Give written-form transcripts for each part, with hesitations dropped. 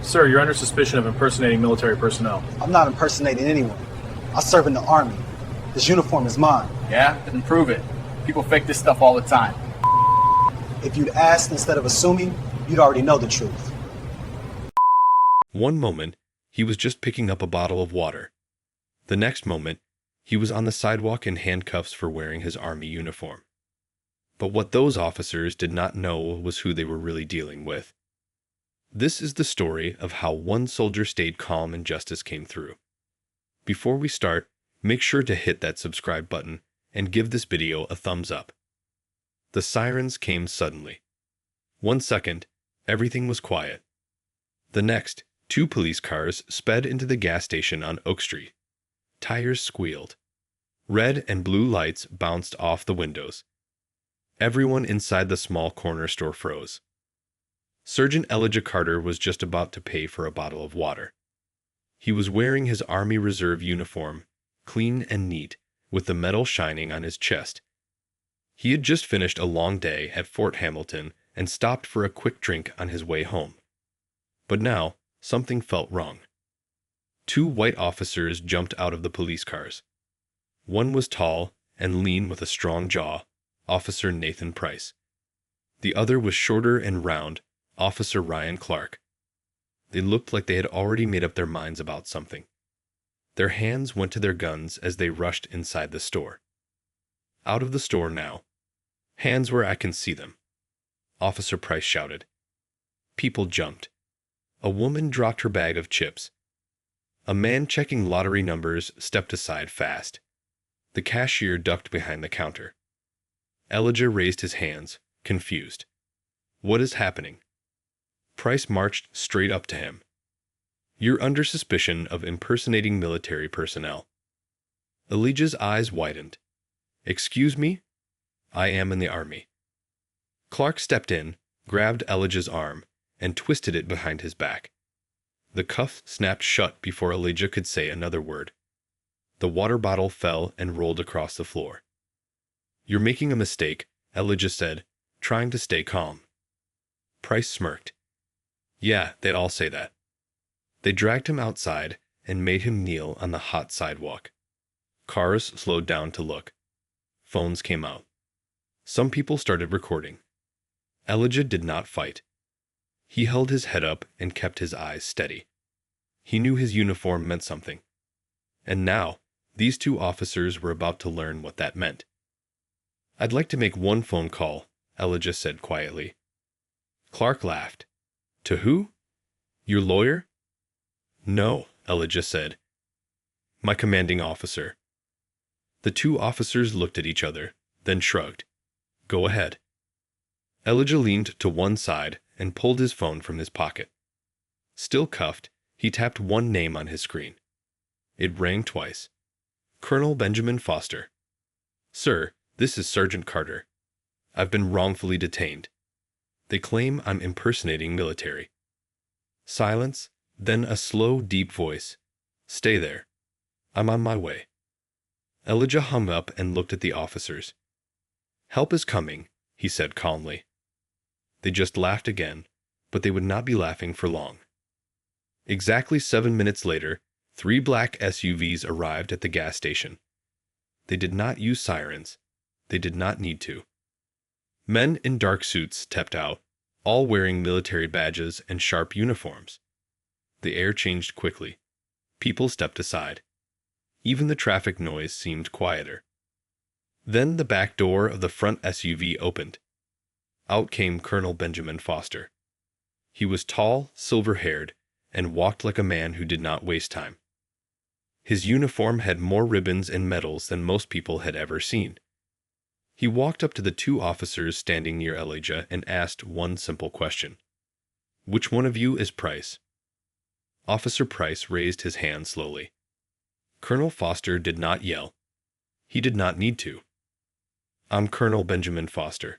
Sir, you're under suspicion of impersonating military personnel. I'm not impersonating anyone. I serve in the Army. This uniform is mine. Yeah? Then prove it. People fake this stuff all the time. If you'd asked instead of assuming, you'd already know the truth. One moment, he was just picking up a bottle of water. The next moment, he was on the sidewalk in handcuffs for wearing his Army uniform. But what those officers did not know was who they were really dealing with. This is the story of how one soldier stayed calm and justice came through. Before we start, make sure to hit that subscribe button and give this video a thumbs up. The sirens came suddenly. 1 second, everything was quiet. The next, 2 police cars sped into the gas station on Oak Street. Tires squealed. Red and blue lights bounced off the windows. Everyone inside the small corner store froze. Sergeant Elijah Carter was just about to pay for a bottle of water. He was wearing his Army Reserve uniform, clean and neat, with the metal shining on his chest. He had just finished a long day at Fort Hamilton and stopped for a quick drink on his way home. But now, something felt wrong. 2 white officers jumped out of the police cars. One was tall and lean with a strong jaw, Officer Nathan Price. The other was shorter and round, Officer Ryan Clark. They looked like they had already made up their minds about something. Their hands went to their guns as they rushed inside the store. Out of the store now. Hands where I can see them, Officer Price shouted. People jumped. A woman dropped her bag of chips. A man checking lottery numbers stepped aside fast. The cashier ducked behind the counter. Elijah raised his hands, confused. What is happening? Price marched straight up to him. You're under suspicion of impersonating military personnel. Elijah's eyes widened. Excuse me? I am in the Army. Clark stepped in, grabbed Elijah's arm, and twisted it behind his back. The cuff snapped shut before Elijah could say another word. The water bottle fell and rolled across the floor. You're making a mistake, Elijah said, trying to stay calm. Price smirked. Yeah, they'd all say that. They dragged him outside and made him kneel on the hot sidewalk. Cars slowed down to look. Phones came out. Some people started recording. Elijah did not fight. He held his head up and kept his eyes steady. He knew his uniform meant something. And now, these 2 officers were about to learn what that meant. I'd like to make one phone call, Elijah said quietly. Clark laughed. To who? Your lawyer? No, Elijah said. My commanding officer. The 2 officers looked at each other, then shrugged. Go ahead. Elijah leaned to one side and pulled his phone from his pocket. Still cuffed, he tapped one name on his screen. It rang twice. Colonel Benjamin Foster. Sir, this is Sergeant Carter. I've been wrongfully detained. They claim I'm impersonating military. Silence, then a slow, deep voice. Stay there. I'm on my way. Elijah hung up and looked at the officers. Help is coming, he said calmly. They just laughed again, but they would not be laughing for long. Exactly 7 minutes later, 3 black SUVs arrived at the gas station. They did not use sirens. They did not need to. Men in dark suits stepped out, all wearing military badges and sharp uniforms. The air changed quickly. People stepped aside. Even the traffic noise seemed quieter. Then the back door of the front SUV opened. Out came Colonel Benjamin Foster. He was tall, silver-haired, and walked like a man who did not waste time. His uniform had more ribbons and medals than most people had ever seen. He walked up to the 2 officers standing near Elijah and asked one simple question. Which one of you is Price? Officer Price raised his hand slowly. Colonel Foster did not yell. He did not need to. I'm Colonel Benjamin Foster.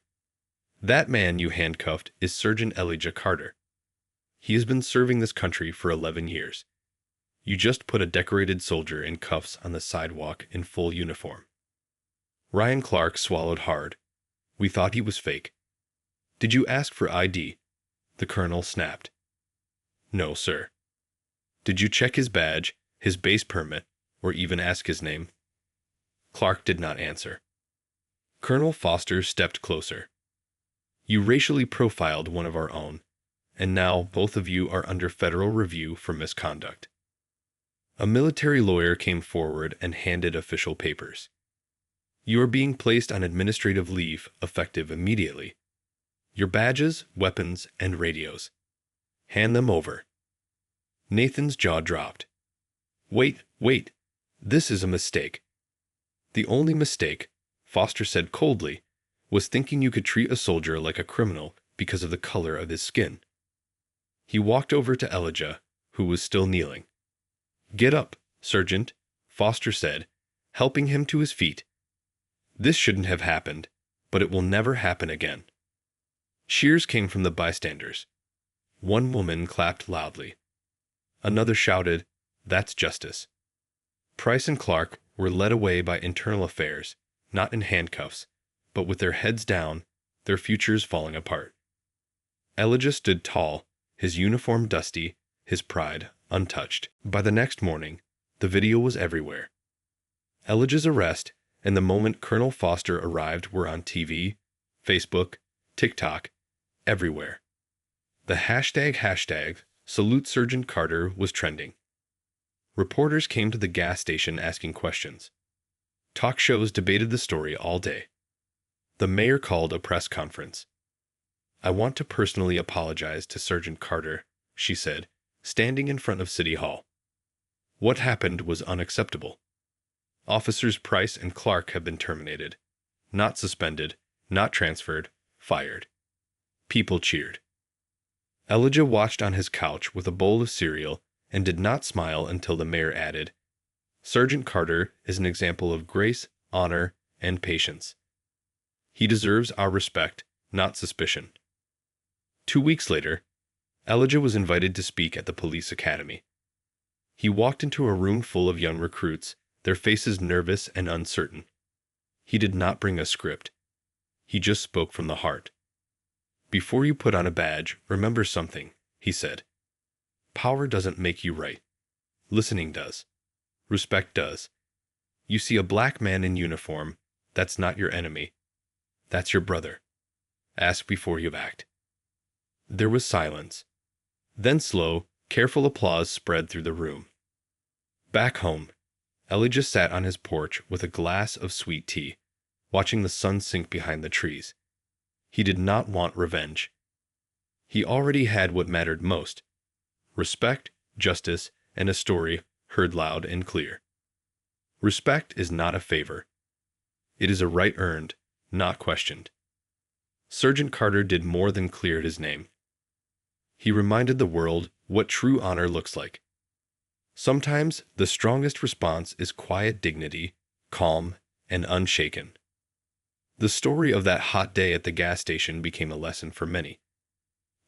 That man you handcuffed is Sergeant Elijah Carter. He has been serving this country for 11 years. You just put a decorated soldier in cuffs on the sidewalk in full uniform. Ryan Clark swallowed hard. We thought he was fake. Did you ask for ID? The colonel snapped. No, sir. Did you check his badge, his base permit, or even ask his name? Clark did not answer. Colonel Foster stepped closer. You racially profiled one of our own, and now both of you are under federal review for misconduct. A military lawyer came forward and handed official papers. You are being placed on administrative leave effective immediately. Your badges, weapons, and radios. Hand them over. Nathan's jaw dropped. Wait. This is a mistake. The only mistake, Foster said coldly, was thinking you could treat a soldier like a criminal because of the color of his skin. He walked over to Elijah, who was still kneeling. Get up, Sergeant, Foster said, helping him to his feet. This shouldn't have happened, but it will never happen again. Cheers came from the bystanders. One woman clapped loudly. Another shouted, That's justice. Price and Clark were led away by internal affairs, not in handcuffs, but with their heads down, their futures falling apart. Elijah stood tall, his uniform dusty, his pride untouched. By the next morning, the video was everywhere. Elijah's arrest and the moment Colonel Foster arrived were on TV, Facebook, TikTok, everywhere. The hashtag Salute Sergeant Carter was trending. Reporters came to the gas station asking questions. Talk shows debated the story all day. The mayor called a press conference. I want to personally apologize to Sergeant Carter, she said, standing in front of City Hall. What happened was unacceptable. Officers Price and Clark have been terminated. Not suspended, not transferred, fired. People cheered. Elijah watched on his couch with a bowl of cereal and did not smile until the mayor added, Sergeant Carter is an example of grace, honor, and patience. He deserves our respect, not suspicion. 2 weeks later, Elijah was invited to speak at the police academy. He walked into a room full of young recruits, their faces nervous and uncertain. He did not bring a script. He just spoke from the heart. Before you put on a badge, remember something, he said. Power doesn't make you right. Listening does. Respect does. You see a black man in uniform, that's not your enemy. That's your brother. Ask before you act. There was silence. Then slow, careful applause spread through the room. Back home, Elijah sat on his porch with a glass of sweet tea, watching the sun sink behind the trees. He did not want revenge. He already had what mattered most: respect, justice, and a story heard loud and clear. Respect is not a favor. It is a right earned, not questioned. Sergeant Carter did more than clear his name. He reminded the world what true honor looks like. Sometimes the strongest response is quiet dignity, calm, and unshaken. The story of that hot day at the gas station became a lesson for many.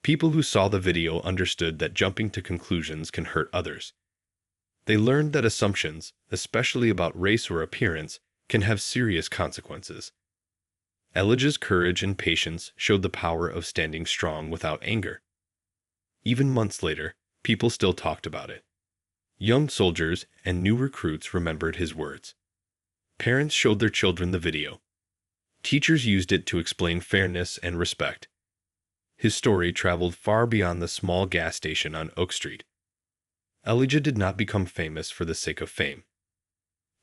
People who saw the video understood that jumping to conclusions can hurt others. They learned that assumptions, especially about race or appearance, can have serious consequences. Elijah's courage and patience showed the power of standing strong without anger. Even months later, people still talked about it. Young soldiers and new recruits remembered his words. Parents showed their children the video. Teachers used it to explain fairness and respect. His story traveled far beyond the small gas station on Oak Street. Elijah did not become famous for the sake of fame.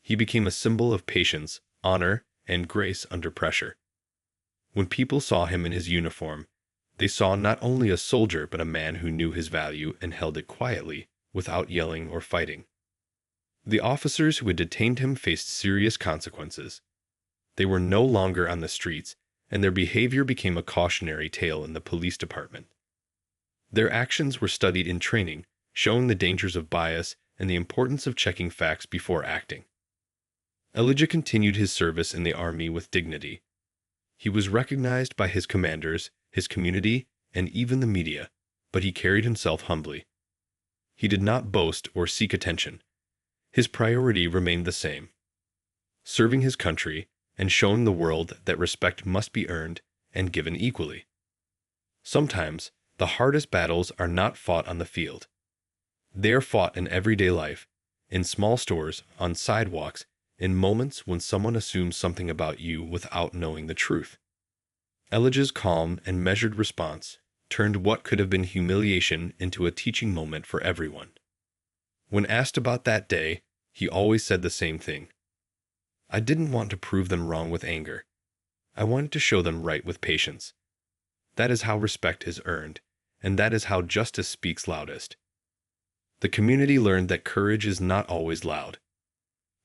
He became a symbol of patience, honor, and grace under pressure. When people saw him in his uniform, they saw not only a soldier but a man who knew his value and held it quietly, without yelling or fighting. The officers who had detained him faced serious consequences. They were no longer on the streets, and their behavior became a cautionary tale in the police department. Their actions were studied in training, showing the dangers of bias and the importance of checking facts before acting. Elijah continued his service in the Army with dignity. He was recognized by his commanders, his community, and even the media, but he carried himself humbly. He did not boast or seek attention. His priority remained the same: serving his country and showing the world that respect must be earned and given equally. Sometimes, The hardest battles are not fought on the field. They are fought in everyday life, in small stores, on sidewalks, in moments when someone assumes something about you without knowing the truth. Elijah's calm and measured response turned what could have been humiliation into a teaching moment for everyone. When asked about that day, he always said the same thing. I didn't want to prove them wrong with anger. I wanted to show them right with patience. That is how respect is earned, and that is how justice speaks loudest. The community learned that courage is not always loud.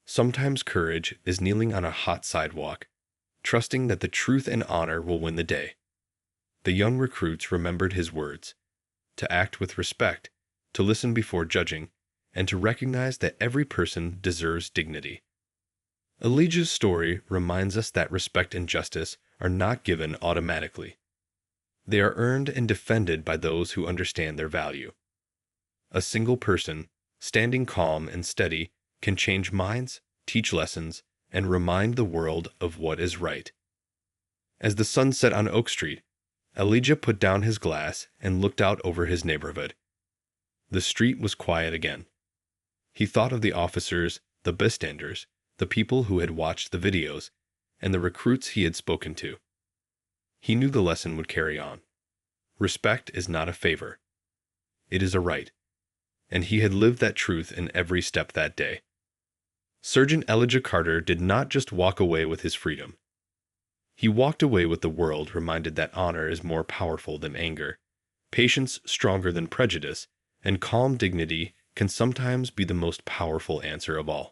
Sometimes courage is kneeling on a hot sidewalk, trusting that the truth and honor will win the day. The young recruits remembered his words, to act with respect, to listen before judging, and to recognize that every person deserves dignity. Elijah's story reminds us that respect and justice are not given automatically. They are earned and defended by those who understand their value. A single person, standing calm and steady, can change minds, teach lessons, and remind the world of what is right. As the sun set on Oak Street, Elijah put down his glass and looked out over his neighborhood. The street was quiet again. He thought of the officers, the bystanders, the people who had watched the videos, and the recruits he had spoken to. He knew the lesson would carry on. Respect is not a favor. It is a right. And he had lived that truth in every step that day. Sergeant Elijah Carter did not just walk away with his freedom. He walked away with the world reminded that honor is more powerful than anger, patience stronger than prejudice, and calm dignity can sometimes be the most powerful answer of all.